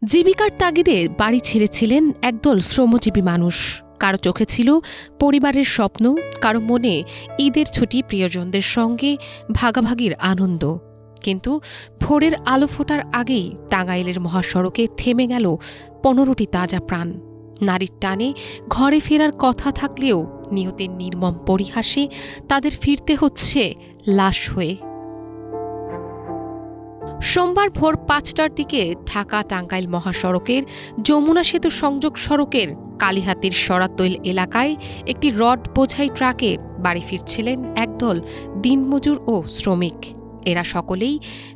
জীবিকার তাগিদে বাড়ি ছেড়েছিলেন একদল শ্রমজীবী মানুষ। কারো চোখে ছিল পরিবারের স্বপ্ন, কারো মনে ঈদের ছুটি, প্রিয়জনদের সঙ্গে ভাগাভাগির আনন্দ। কিন্তু ভোরের আলো ফোটার আগেই টাঙ্গাইলের মহাসড়কে থেমে গেল 15টি তাজা প্রাণ। নারীর টানে ঘরে ফেরার কথা থাকলেও নিহতের নির্মম পরিহাসে তাদের ফিরতে হচ্ছে লাশ হয়ে। সোমবার ভোর 5টার দিকে ঢাকা টাঙ্গাইল মহাসড়কের যমুনা সেতু সংযোগ সড়কের কালীহাতির সরাতৈল এলাকায় একটি রড বোঝাই ট্রাকে বাড়ি ফিরছিলেন একদল দিনমজুর ও শ্রমিক। এরা সকলেই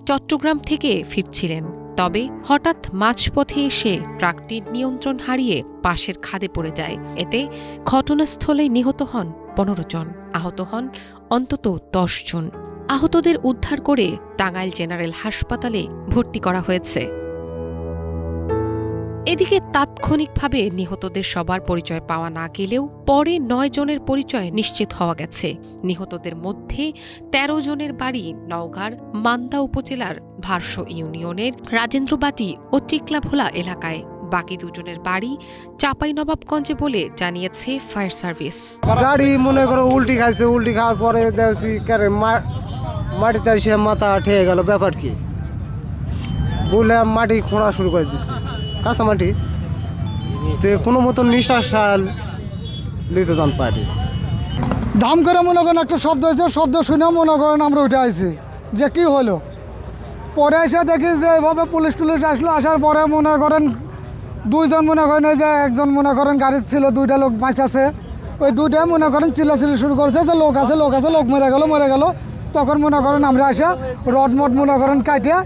চট্টগ্রাম থেকে ফিরছিলেন। তবে হঠাৎ মাঝপথে এসে ট্রাকটি নিয়ন্ত্রণ হারিয়ে পাশের খাদে পড়ে যায়। এতে ঘটনাস্থলে নিহত হন 15 জন, আহত হন অন্তত 10 জন। আহতদের উদ্ধার করে টাঙ্গাইল জেনারেল হাসপাতালে ভর্তি করা হয়েছে। এদিকে তাৎক্ষণিকভাবে নিহতদের সবার পরিচয় পাওয়া না গেলেও পরে 9 জনের পরিচয় নিশ্চিত হওয়া গেছে। নিহতদের মধ্যে 13 জনের বাড়ি নওগাঁর মান্দা উপজেলার ভারসো ইউনিয়নের রাজেন্দ্রবাটি ও টিকলাভোলা এলাকায়। বাকি 2 জনের বাড়ি চাঁপাইনবাবগঞ্জে বলে জানিয়েছে ফায়ার সার্ভিস। গাড়ি মনে করো উল্টি খাইছে, উল্টি খাওয়ার পরে দেখছি মাটিতে এসে মাথা ঠেয়ে গেল। ব্যাপার কি বলে মাটি খোঁড়া শুরু করে দিচ্ছে, কাঁচা মাটি। যে কোনো মতন নিঃশ্বাস নিতে দান পারি। দাম করে মনে করেন একটা শব্দ হয়েছে, শব্দ শুনে মনে করেন আমরা উঠে আসছি যে কি হলো। পরে এসে দেখি যে এভাবে পুলিশ টুলিশ আসলো। আসার পরে মনে করেন 2 জন মনে করেন এই যে একজন মনে করেন গাড়ির ছিল, 2টা লোক বাঁচাছে। ওই 2টাই মনে করেন চিল্লাচিল্লি শুরু করেছে যে লোক আছে, লোক আছে, লোক মরে গেল। তখন মনে করেন আমরা আসে রড মড মনে করেন কাটে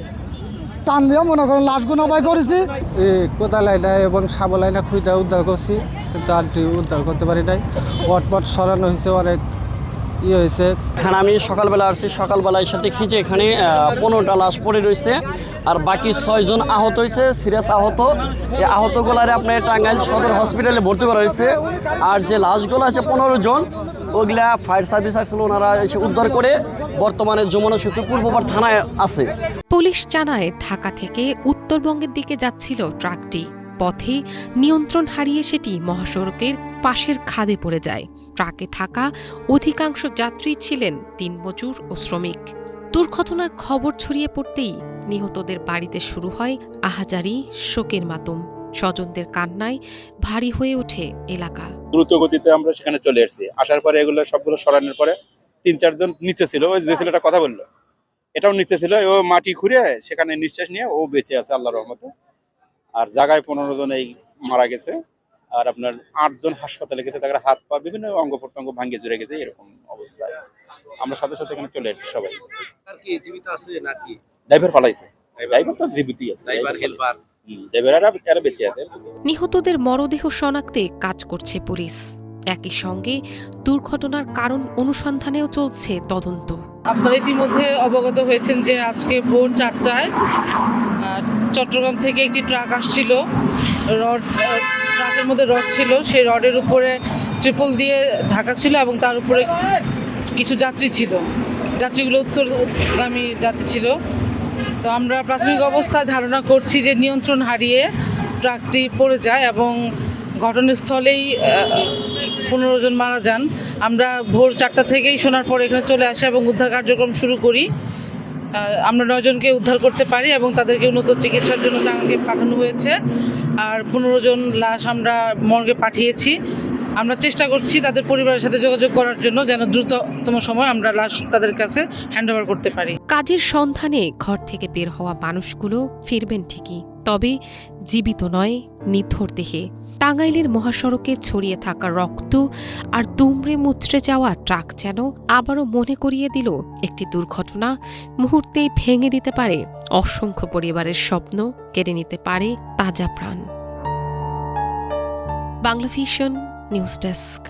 টান দিয়ে মনে করেন লাশগুলো বাই করেছি। কোদাল আইনা এবং শাবল আইনা খুঁজে উদ্ধার করছি, কিন্তু আরটি উদ্ধার করতে পারি নাই। পট সরানো হয়েছে, অনেক হয়েছে। এখানে আমি সকালবেলা আসছি, সকালবেলা এসে দেখি যে এখানে 15টা লাশ পড়ে রয়েছে, আর বাকি 6 জন আহত হয়েছে, সিরিয়াস আহত। এই আহতগুলারে আপনার টাঙ্গাইল সদর হসপিটালে ভর্তি করা হয়েছে। আর যে লাশগুলো আছে 15 জন, ওগুলা ফায়ার সার্ভিস আসলে ওনারা এসে উদ্ধার করে বর্তমানে যমুনা সেতু পূর্বপাড় থানায় আছে। পুলিশ জানায় ঢাকা থেকে উত্তরবঙ্গের দিকে যাচ্ছিল ট্রাকটি। পথে নিয়ন্ত্রণ হারিয়ে সেটি মহাসড়কের পাশের খাদে পড়ে যায়। ট্রাকে থাকা অধিকাংশ যাত্রী ছিলেন দিনমজুর ও শ্রমিক। দুর্ঘটনার খবর ছড়িয়ে পড়তেই নিহতদের বাড়িতে শুরু হয় আহাজারি, শোকের মাতম। স্বজনদের কান্নায় ভারী হয়ে ওঠে এলাকা। দ্রুত গতিতে আমরা সেখানে চলে এসেছি। আসার পরে এগুলো সবগুলো সরানোর পরে 3-4 জন নিচে ছিল। ওই যে ছেলেটা কথা বললো, এটাও নিচে ছিল। ও মাটি খুঁড়ে সেখানে নিঃশ্বাস নিয়ে ও বেঁচে আছে আল্লাহর রহমতে। আর জায়গায় 15 জন এই মারা গেছে। আর আপনার 8 জন হাসপাতালে গেছে, তাদের হাত পা বিভিন্ন অঙ্গ প্রত্যঙ্গ ভাঙ্গে জুড়ে গেছে। এরকম অবস্থায় আমরা সাথে সাথে এখানে চলে এসেছি সবাই। আর কি জীবিত আছে নাকি? ড্রাইভার পালাইছে, ড্রাইভার তো জীবিতই আছে, ড্রাইভার হেল্পার ড্রাইভার বেঁচে আছে। নিহতদের মরদেহ শনাক্তে কাজ করছে পুলিশ। একই সঙ্গে দুর্ঘটনার কারণ অনুসন্ধানেও চলছে তদন্ত। আপনারা ইতিমধ্যে অবগত হয়েছেন যে আজকে ভোর 4টায় চট্টগ্রাম থেকে একটি ট্রাক আসছিল। ট্রাকের মধ্যে রড ছিল, সেই রডের উপরে ট্রিপল দিয়ে ঢাকা ছিল এবং তার উপরে কিছু যাত্রী ছিল। যাত্রীগুলো উত্তরগামী যাত্রী ছিল। তো আমরা প্রাথমিক অবস্থায় ধারণা করছি যে নিয়ন্ত্রণ হারিয়ে ট্রাকটি পড়ে যায় এবং ঘটনাস্থলেই 15 জন মারা যান। আমরা ভোর 4টা থেকেই শোনার পর এখানে চলে আসি এবং উদ্ধার কার্যক্রম শুরু করি। আমরা 9 জনকে উদ্ধার করতে পারি এবং তাদেরকে উন্নত চিকিৎসার জন্য টাঙ্গাইলে পাঠানো হয়েছে। আর 15 জন লাশ আমরা মর্গে পাঠিয়েছি। আমরা চেষ্টা করছি তাদের পরিবারের সাথে যোগাযোগ করার জন্য, যেন দ্রুততম সময় আমরা লাশ তাদের কাছে হ্যান্ডওভার করতে পারি। কাজের সন্ধানে ঘর থেকে বের হওয়া মানুষগুলো ফিরবেন ঠিকই, তবে জীবিত নয়, নিথর দেহে। টাঙ্গাইলের মহাসড়কে ছড়িয়ে থাকা রক্ত আর দুমড়ে মুচড়ে যাওয়া ট্রাক যেন আবারও মনে করিয়ে দিল একটি দুর্ঘটনা মুহূর্তেই ভেঙে দিতে পারে অসংখ্য পরিবারের স্বপ্ন, কেড়ে নিতে পারে তাজা প্রাণ। Bangla vision news desk.